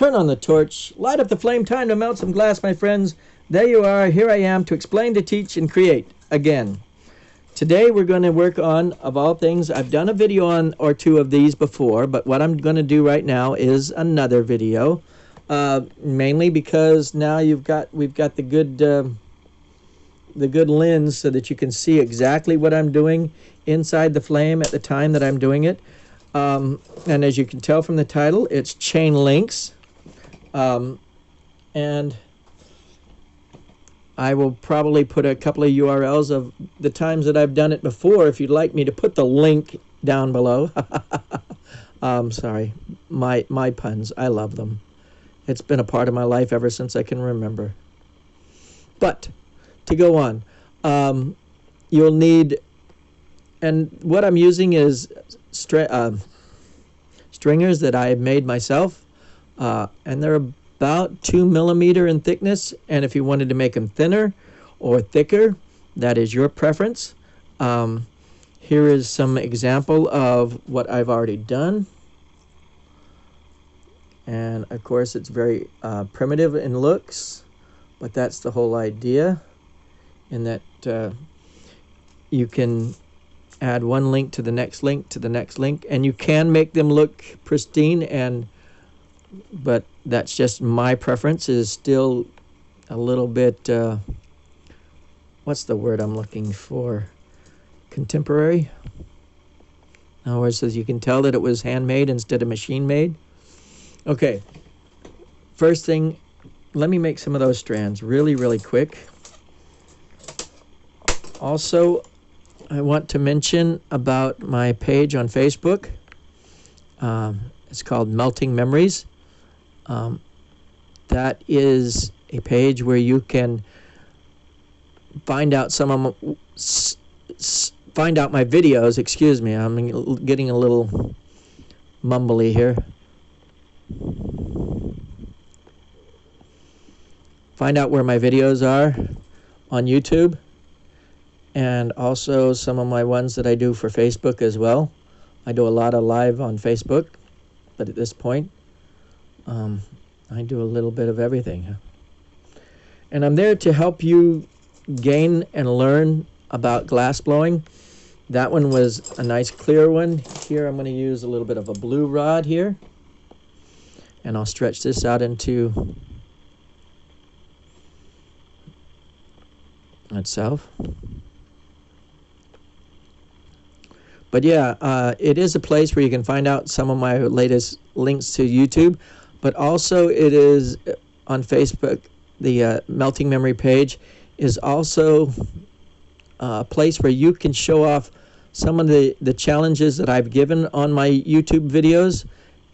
turn on the torch, light up the flame, time to melt some glass, my friends. There you are, here I am to explain, to teach, and create again. Today we're going to work on, of all things, I've done a video on or two of these before, but what I'm going to do right now is another video, mainly because now we've got the good lens so that you can see exactly what I'm doing inside the flame at the time that I'm doing it. And as you can tell from the title, it's chain links. And I will probably put a couple of URLs of the times that I've done it before if you'd like me to put the link down below. Sorry, my puns, I love them. It's been a part of my life ever since I can remember. But to go on, you'll need, and what I'm using is stringers that I have made myself, and they're about 2 millimeter in thickness, and if you wanted to make them thinner or thicker, that is your preference. Here is some example of what I've already done, and of course it's very primitive in looks, but that's the whole idea, in that you can add one link to the next link to the next link, and you can make them look pristine, but that's just my preference. Is still a little bit what's the word I'm looking for, contemporary. In other words, so you can tell that it was handmade instead of machine made. Okay, first thing, let me make some of those strands really quick. Also, I want to mention about my page on Facebook. It's called Melting Memories. That is a page where you can find out find out my videos. Excuse me, I'm getting a little mumbly here. Find out where my videos are on YouTube, and also some of my ones that I do for Facebook as well. I do a lot of live on Facebook, but at this point, I do a little bit of everything. And I'm there to help you gain and learn about glass blowing. That one was a nice clear one. Here I'm going to use a little bit of a blue rod here, and I'll stretch this out into itself. But yeah, it is a place where you can find out some of my latest links to YouTube, but also it is on Facebook. The Melting Memory page is also a place where you can show off some of the challenges that I've given on my YouTube videos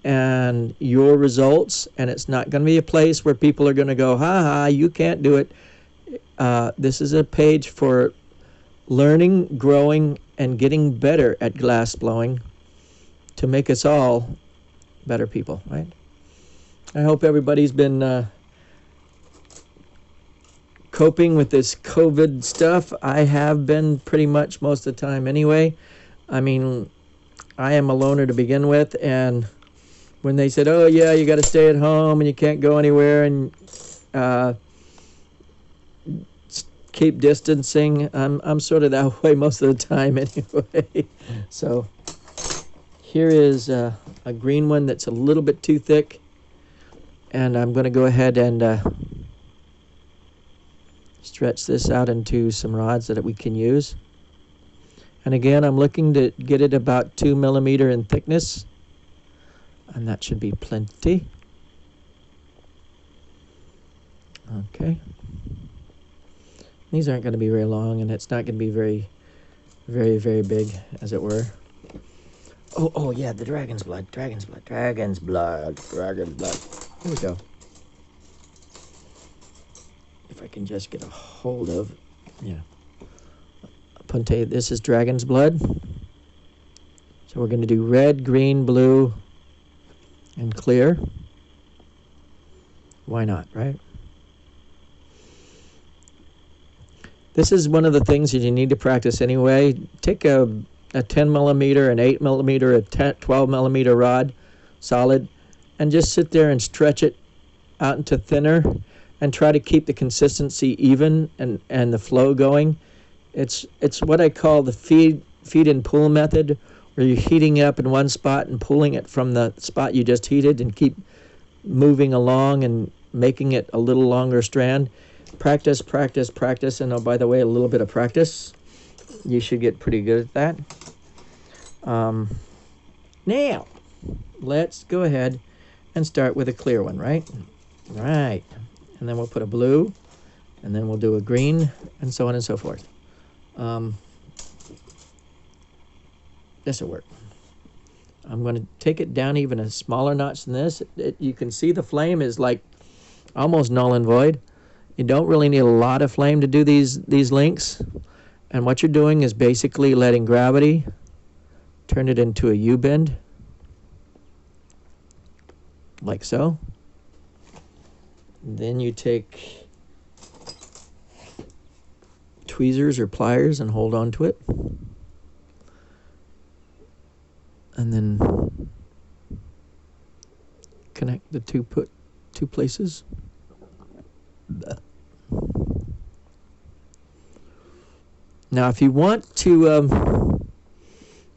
and your results, and it's not going to be a place where people are going to go, ha, you can't do it. This is a page for learning, growing, and getting better at glass blowing to make us all better people, right? I hope everybody's been coping with this COVID stuff. I have been pretty much most of the time anyway. I mean, I am a loner to begin with, and when they said, oh yeah, you got to stay at home and you can't go anywhere and keep distancing, I'm sort of that way most of the time anyway. So here is a green one that's a little bit too thick, and I'm going to go ahead and stretch this out into some rods that we can use. And again, I'm looking to get it about 2 millimeter in thickness, and that should be plenty. Okay. These aren't going to be very long, and it's not going to be very big, as it were. Oh yeah, the dragon's blood. Here we go. If I can just get a hold of, yeah. Ponte, this is dragon's blood. So we're going to do red, green, blue, and clear. Why not, right? This is one of the things that you need to practice anyway. Take a 10 millimeter, an 8 millimeter, a 12 millimeter rod, solid, and just sit there and stretch it out into thinner and try to keep the consistency even and the flow going. It's what I call the feed and pull method, where you're heating up in one spot and pulling it from the spot you just heated and keep moving along and making it a little longer strand. Practice, practice, practice, and oh, by the way, a little bit of practice, you should get pretty good at that. Now, let's go ahead and start with a clear one, right? Right. And then we'll put a blue, and then we'll do a green, and so on and so forth. This will work. I'm going to take it down even a smaller notch than this. You can see the flame is like almost null and void. You don't really need a lot of flame to do these links. And what you're doing is basically letting gravity turn it into a U-bend, like so. Then you take tweezers or pliers and hold on to it. And then connect the two places. Now, if you want to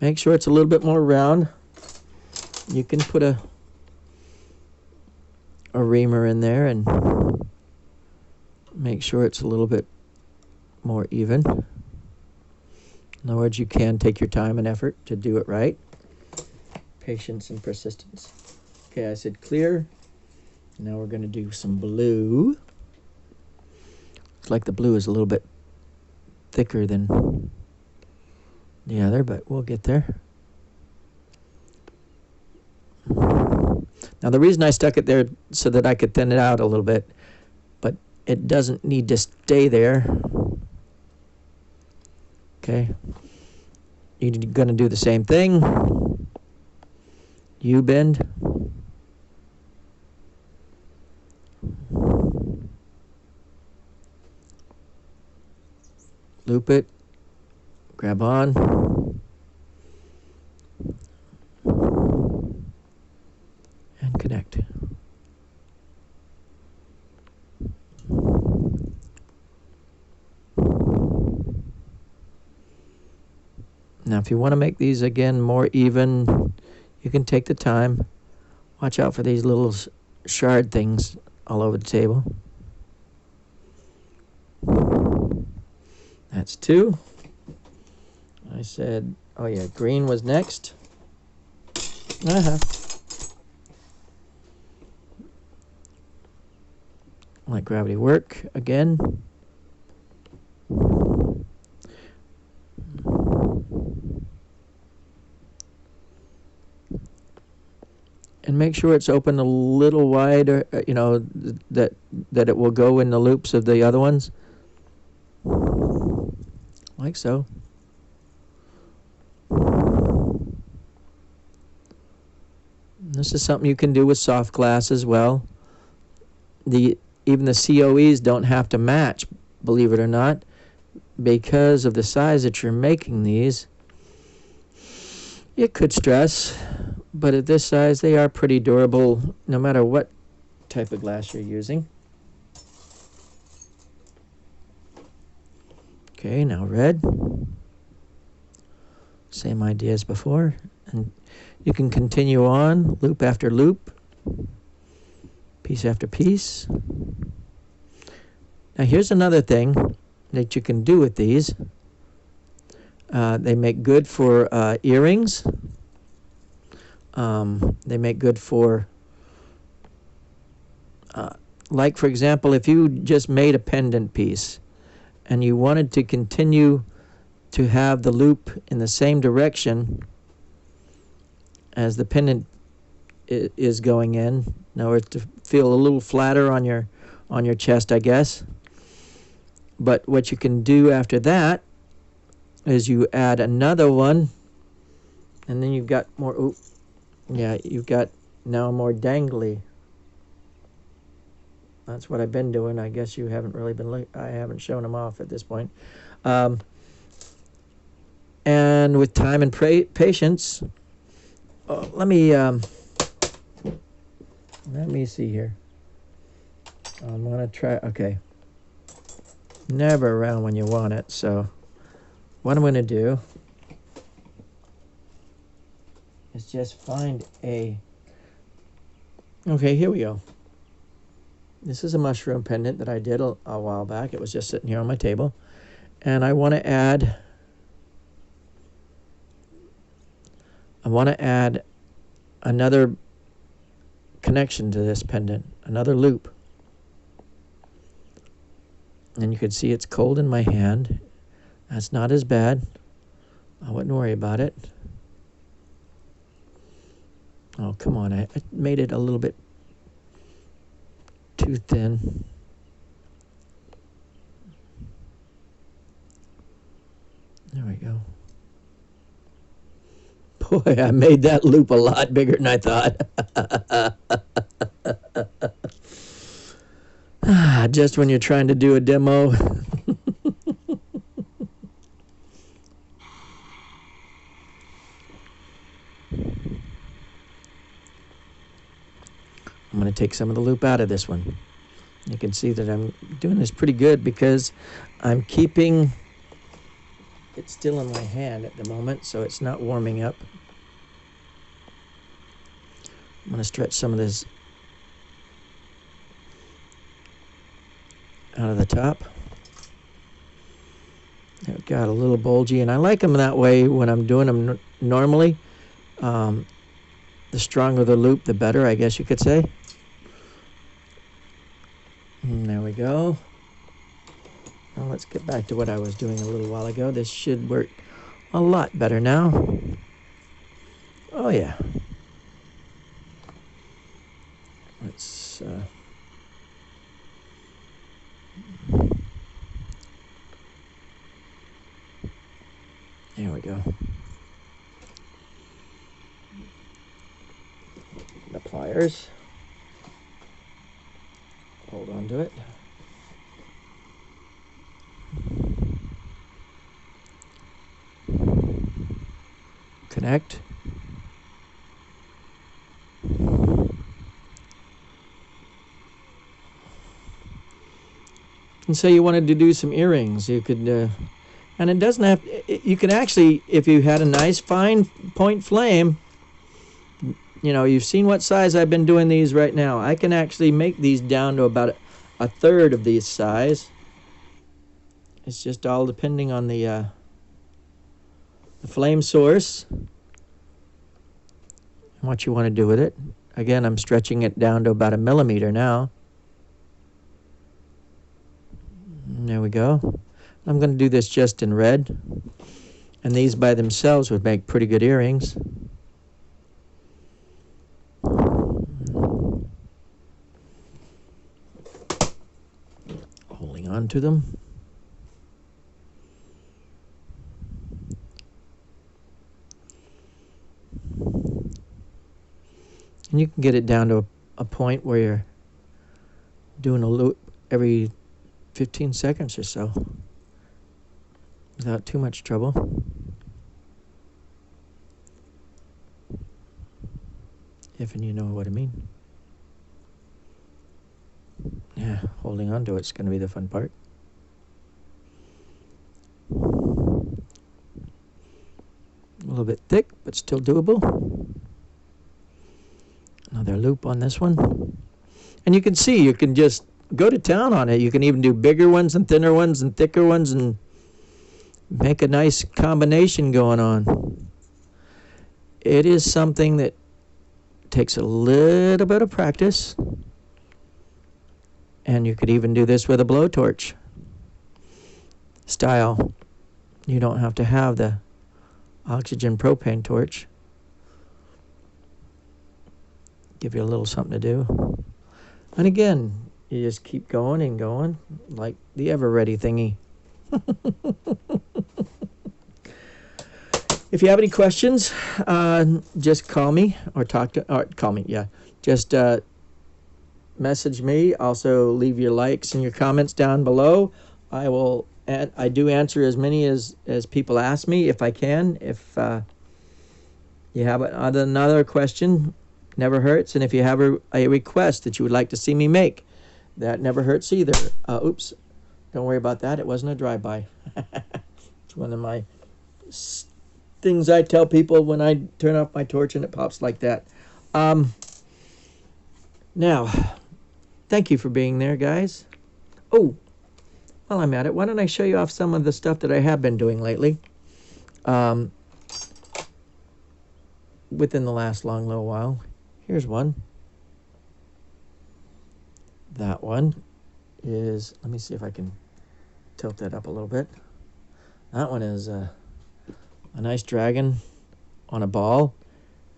make sure it's a little bit more round, you can put a reamer in there and make sure it's a little bit more even. In other words, you can take your time and effort to do it right. Patience and persistence. Okay, I said clear. Now we're going to do some blue. Looks like the blue is a little bit thicker than the other, but we'll get there. Now, the reason I stuck it there so that I could thin it out a little bit, but it doesn't need to stay there. Okay. You're going to do the same thing. U-bend. Loop it. Grab on. And connect. Now, if you want to make these again more even, you can take the time. Watch out for these little shard things all over the table. That's two. I said, oh yeah, green was next. Let gravity work again. And make sure it's open a little wider, that it will go in the loops of the other ones. Like so. This is something you can do with soft glass as well. Even the COEs don't have to match, believe it or not, because of the size that you're making these. It could stress, but at this size they are pretty durable no matter what type of glass you're using. Okay, now red. Same idea as before. And you can continue on, loop after loop, piece after piece. Now here's another thing that you can do with these. They make good for earrings. They make good for, like for example, if you just made a pendant piece and you wanted to continue to have the loop in the same direction as the pendant is going in order to feel a little flatter on your chest, I guess. But what you can do after that is you add another one, and then you've got more. You've got now more dangly. That's what I've been doing. I guess you haven't really been. I haven't shown them off at this point. And with time and patience, let me Let me see here. I'm going to try. Okay. Never around when you want it. So what I'm going to do is just find a... Okay, here we go. This is a mushroom pendant that I did a while back. It was just sitting here on my table. And I want to add another connection to this pendant, another loop. And you can see it's cold in my hand. That's not as bad. I wouldn't worry about it. Oh, come on. I made it a little bit too thin. There we go. Boy, I made that loop a lot bigger than I thought. Just when you're trying to do a demo. I'm going to take some of the loop out of this one. You can see that I'm doing this pretty good because I'm keeping it still in my hand at the moment, so it's not warming up. I'm going to stretch some of this out of the top. They've got a little bulgy, and I like them that way when I'm doing them normally. The stronger the loop, the better, I guess you could say. And there we go. Now let's get back to what I was doing a little while ago. This should work a lot better now. Oh yeah. Let's there we go. The pliers. Hold on to it. Connect. And so you wanted to do some earrings. You could, and it doesn't have, you can actually, if you had a nice fine point flame, you know, you've seen what size I've been doing these right now. I can actually make these down to about a third of these size. It's just all depending on the flame source and what you want to do with it. Again, I'm stretching it down to about 1 millimeter now. And there we go. I'm going to do this just in red. And these by themselves would make pretty good earrings. Holding on to them. And you can get it down to a point where you're doing a loop every 15 seconds or so without too much trouble. If and you know what I mean. Yeah, holding on to it's going to be the fun part. A little bit thick, but still doable. Another loop on this one. And you can see, you can just go to town on it. You can even do bigger ones and thinner ones and thicker ones and make a nice combination going on. It is something that takes a little bit of practice. And you could even do this with a blowtorch style. You don't have to have the oxygen propane torch. Give you a little something to do. And again, you just keep going and going like the ever-ready thingy. If you have any questions, just call me or call me, yeah. Just message me. Also, leave your likes and your comments down below. I do answer as many as people ask me if I can. If you have another question, never hurts. And if you have a request that you would like to see me make, that never hurts either. Oops, don't worry about that. It wasn't a drive-by. It's one of my things I tell people when I turn off my torch and it pops like that. Now, thank you for being there, guys. Oh, while I'm at it, why don't I show you off some of the stuff that I have been doing lately? Within the last long little while. Here's one. That one is, let me see if I can tilt that up a little bit. That one is a nice dragon on a ball,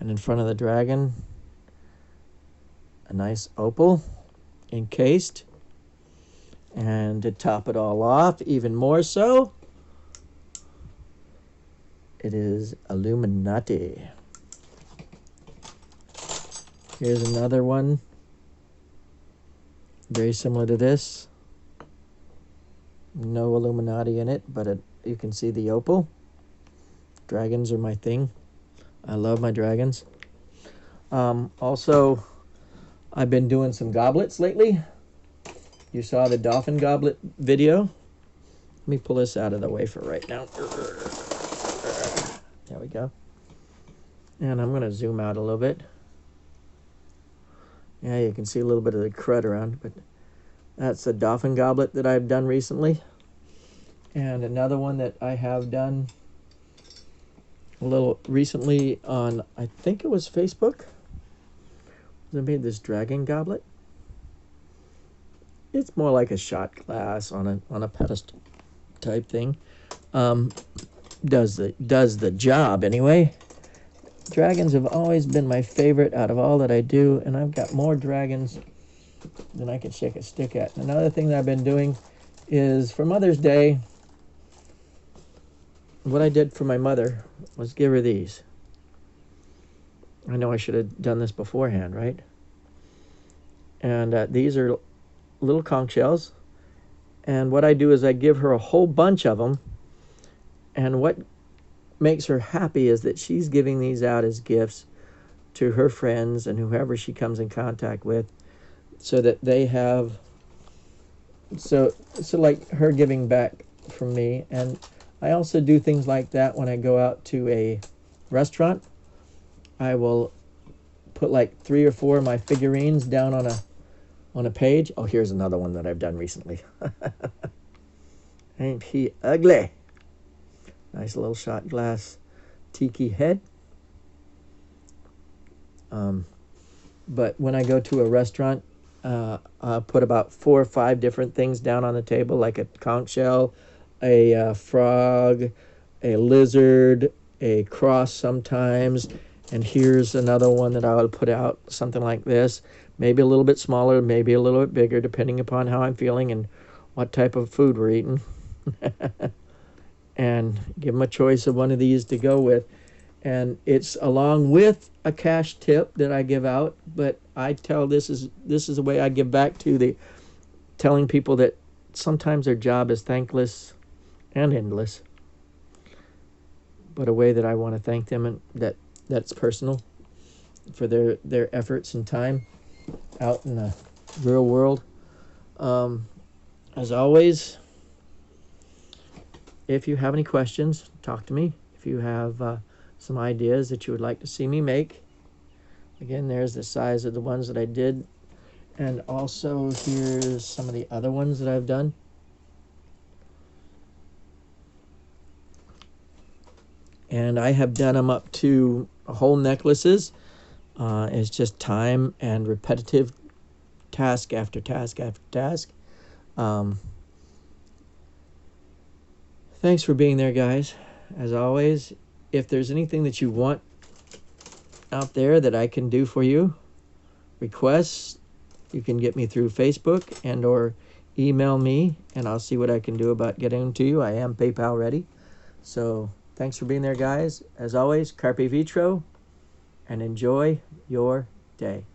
and in front of the dragon, a nice opal encased. And to top it all off, even more so, it is Illuminati. Here's another one, very similar to this. No Illuminati in it, but you can see the opal. Dragons are my thing. I love my dragons. Also, I've been doing some goblets lately. You saw the dolphin goblet video. Let me pull this out of the way for right now. There we go. And I'm going to zoom out a little bit. Yeah, you can see a little bit of the crud around, but that's a dolphin goblet that I've done recently. And another one that I have done a little recently on, I think it was Facebook. I made this dragon goblet. It's more like a shot glass on a pedestal type thing. Does the job anyway. Dragons have always been my favorite out of all that I do, and I've got more dragons than I can shake a stick at. Another thing that I've been doing is for Mother's Day, what I did for my mother was give her these. I know I should have done this beforehand, right? And these are little conch shells. And what I do is I give her a whole bunch of them. And what makes her happy is that she's giving these out as gifts to her friends and whoever she comes in contact with, so that they have, so like her giving back from me. And I also do things like that when I go out to a restaurant. I will put like 3 or 4 of my figurines down on a page. Oh, here's another one that I've done recently. Ain't he ugly? Nice little shot glass tiki head. But when I go to a restaurant, I'll put about 4 or 5 different things down on the table, like a conch shell, a frog, a lizard, a cross sometimes. And here's another one that I would put out, something like this. Maybe a little bit smaller, maybe a little bit bigger, depending upon how I'm feeling and what type of food we're eating. And give them a choice of one of these to go with. And it's along with a cash tip that I give out, but I tell this is the way I give back to the telling people that sometimes their job is thankless and endless, but a way that I want to thank them, and that's personal, for their efforts and time out in the real world. As always, if you have any questions, talk to me. If you have some ideas that you would like to see me make, again, there's the size of the ones that I did, and also here's some of the other ones that I've done. And I have done them up to whole necklaces. It's just time and repetitive task after task after task. Thanks for being there, guys. As always, if there's anything that you want out there that I can do for you, requests, you can get me through Facebook and or email me, and I'll see what I can do about getting them to you. I am PayPal ready. So thanks for being there, guys. As always, carpe vitro, and enjoy your day.